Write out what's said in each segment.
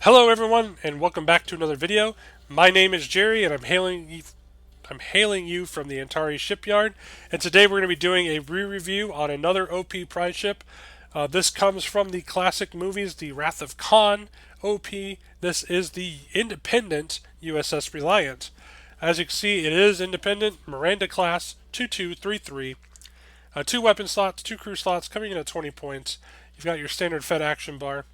Hello everyone and welcome back to another video. My name is Jerry and I'm hailing you from the Antari shipyard, and today we're going to be doing a re-review on another OP prize ship. This comes from the classic movies, The Wrath of Khan OP. This is the independent USS Reliant. As you can see, it is independent, Miranda class, 2233. Two weapon slots, two crew slots, coming in at 20 points. You've got your standard Fed action bar.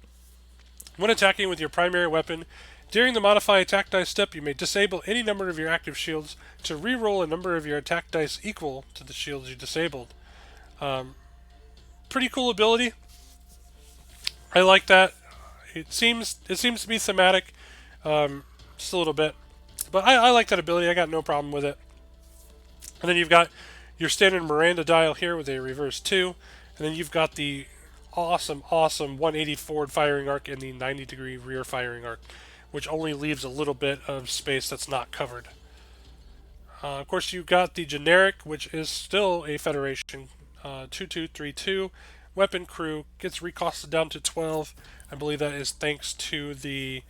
When attacking with your primary weapon, during the Modify Attack Dice step, you may disable any number of your active shields to re-roll a number of your attack dice equal to the shields you disabled. Pretty cool ability. I like that. It seems to be thematic, just a little bit, but I like that ability. I got no problem with it. And then you've got your standard Miranda dial here with a reverse 2, and then you've got the awesome 180 forward firing arc and the 90-degree rear firing arc, which only leaves a little bit of space that's not covered. Of course, you've got the generic, which is still a Federation 2232 weapon crew. Gets recosted down to 12. I believe that is thanks to the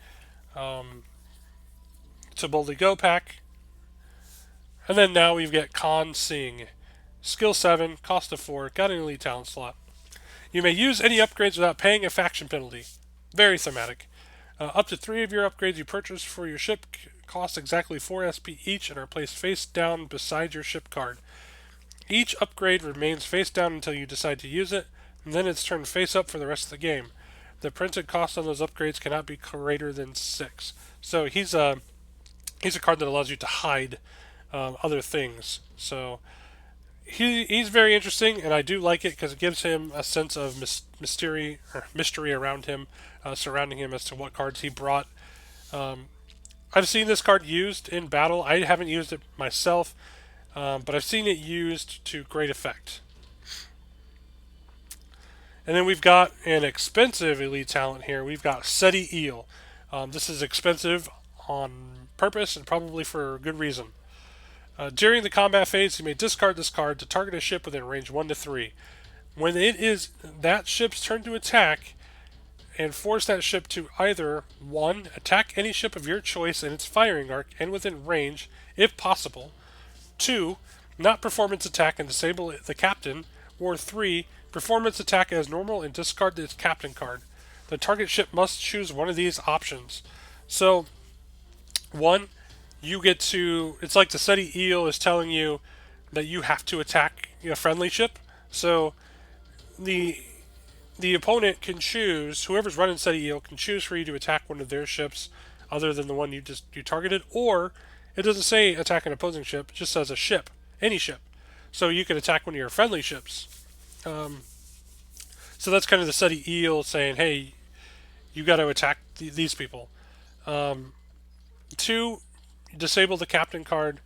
to Boldly Go pack. And then now we've got Khan Singh. Skill 7, cost of 4, got an elite talent slot. You may use any upgrades without paying a faction penalty. Very thematic. Up to 3 of your upgrades you purchase for your ship cost exactly 4 SP each and are placed face down beside your ship card. Each upgrade remains face down until you decide to use it, and then it's turned face up for the rest of the game. The printed cost on those upgrades cannot be greater than 6. So he's a card that allows you to hide other things. So he's very interesting, and I do like it because it gives him a sense of mystery around him, surrounding him as to what cards he brought. I've seen this card used in battle. I haven't used it myself, but I've seen it used to great effect. And then we've got an expensive elite talent here. We've got SETI Eel. This is expensive on purpose and probably for good reason. During the combat phase, you may discard this card to target a ship within range 1 to 3. When it is that ship's turn to attack, and force that ship to either 1. Attack any ship of your choice in its firing arc and within range, if possible, 2. Not perform its attack and disable the captain, or 3. Perform its attack as normal and discard its captain card. The target ship must choose one of these options. So, 1. You get to, it's like the SETI Eel is telling you that you have to attack a friendly ship. So the opponent can choose, whoever's running SETI Eel can choose for you to attack one of their ships other than the one you targeted, or it doesn't say attack an opposing ship, it just says a ship, any ship. So you can attack one of your friendly ships. So that's kind of the SETI Eel saying, hey, you got to attack these people. 2. Disable the captain card.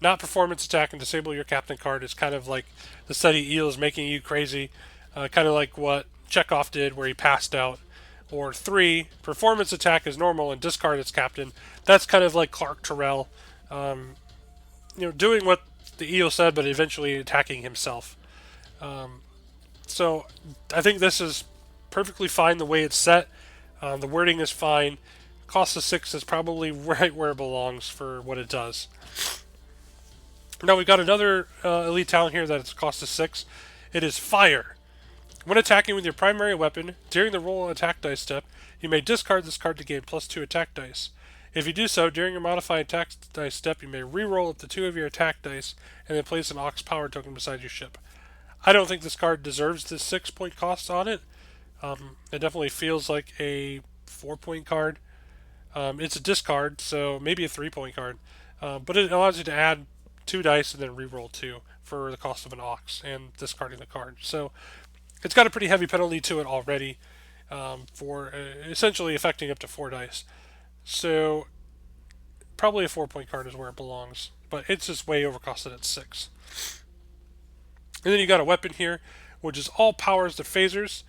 Not performance attack and disable your captain card is kind of like the SETI Eel is making you crazy, kind of like what Chekhov did where he passed out. Or 3, performance attack is normal and discard its captain. That's kind of like Clark Terrell, doing what the Eel said, but eventually attacking himself. So I think this is perfectly fine the way it's set. The wording is fine. Cost of 6 is probably right where it belongs for what it does. Now we've got another elite talent here that is cost of 6. It is Fire. When attacking with your primary weapon, during the roll attack dice step, you may discard this card to gain +2 attack dice. If you do so, during your modify attack dice step, you may re-roll up to 2 of your attack dice and then place an Aux power token beside your ship. I don't think this card deserves this 6-point cost on it. It definitely feels like a 4-point card. It's a discard, so maybe a 3-point card. But it allows you to add 2 dice and then re-roll 2 for the cost of an Aux and discarding the card. So it's got a pretty heavy penalty to it already for essentially affecting up to 4 dice. So probably a 4-point card is where it belongs. But it's just way overcosted at 6. And then you got a weapon here, which is all powers to phasers.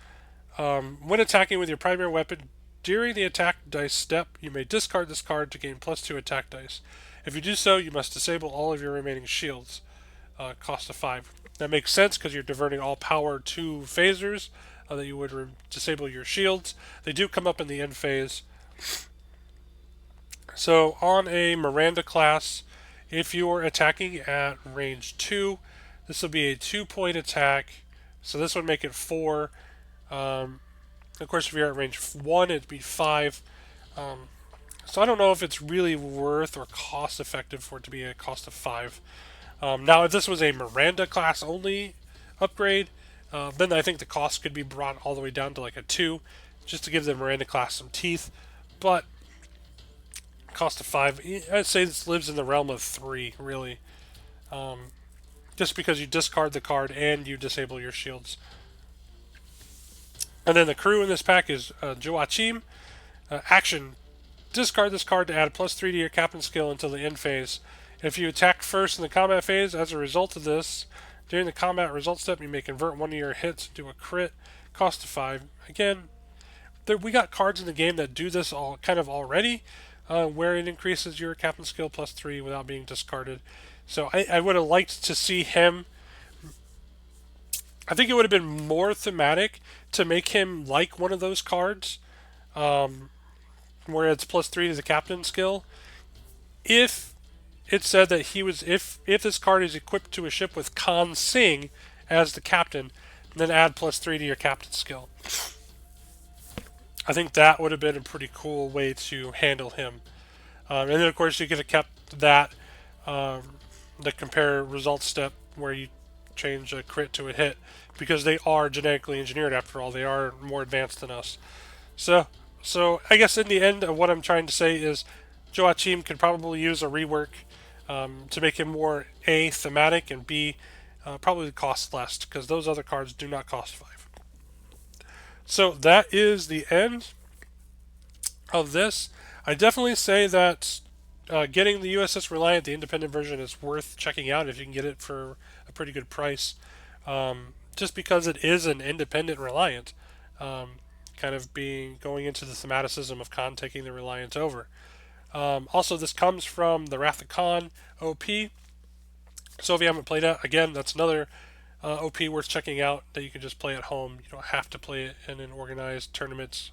When attacking with your primary weapon, during the attack dice step, you may discard this card to gain +2 attack dice. If you do so, you must disable all of your remaining shields. Cost of 5. That makes sense because you're diverting all power to phasers, that you would disable your shields. They do come up in the end phase. So on a Miranda class, if you're attacking at range 2, this will be a 2-point attack. So this would make it 4. Um, of course, if you're at range 1, it'd be 5. Um, so I don't know if it's really worth or cost effective for it to be a cost of 5. Now, if this was a Miranda class only upgrade, then I think the cost could be brought all the way down to like a 2, just to give the Miranda class some teeth. But cost of 5, I'd say this lives in the realm of 3, really. Um, just because you discard the card and you disable your shields. And then the crew in this pack is Joachim. Action. Discard this card to add +3 to your captain skill until the end phase. If you attack first in the combat phase, as a result of this, during the combat result step, you may convert one of your hits to a crit. Cost of 5. Again, we got cards in the game that do this all kind of already, where it increases your captain skill +3 without being discarded. So I would have liked to see him. I think it would have been more thematic to make him like one of those cards, where it's +3 to the captain skill. If it said that he was, if this card is equipped to a ship with Khan Singh as the captain, then add +3 to your captain skill. I think that would have been a pretty cool way to handle him. And then, of course, you could have kept that the compare results step where you change a crit to a hit, because they are genetically engineered after all. They are more advanced than us. So, I guess in the end, of what I'm trying to say is Joachim could probably use a rework to make him more A, thematic, and B, probably cost less, because those other cards do not cost 5. So that is the end of this. I definitely say that getting the U.S.S. Reliant, the independent version, is worth checking out if you can get it for a pretty good price. Just because it is an independent Reliant, kind of going into the thematicism of Khan taking the Reliant over. Also, this comes from the Wrath of Khan OP. So if you haven't played it, again, that's another OP worth checking out that you can just play at home. You don't have to play it in an organized tournament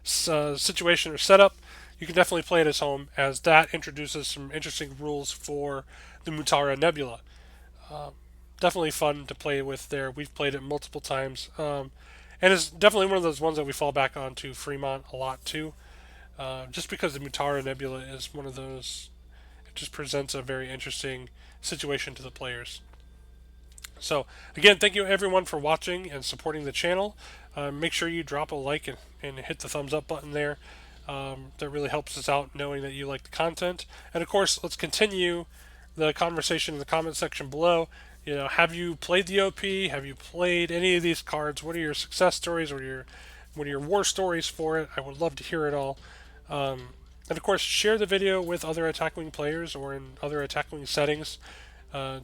situation or setup. You can definitely play it as home, as that introduces some interesting rules for the Mutara Nebula. Definitely fun to play with there. We've played it multiple times. And it's definitely one of those ones that we fall back on to Fremont a lot too. Just because the Mutara Nebula is one of those, it just presents a very interesting situation to the players. So, again, thank you everyone for watching and supporting the channel. Make sure you drop a like and hit the thumbs up button there. That really helps us out knowing that you like the content. And of course, let's continue the conversation in the comment section below. You know, have you played the OP? Have you played any of these cards? What are your success stories? What are your war stories for it? I would love to hear it all. And of course, share the video with other Attack Wing players or in other Attack Wing settings.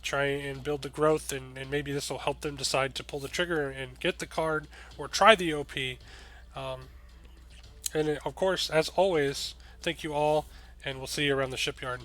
Try and build the growth, and maybe this will help them decide to pull the trigger and get the card or try the OP. And of course, as always, thank you all, and we'll see you around the shipyard.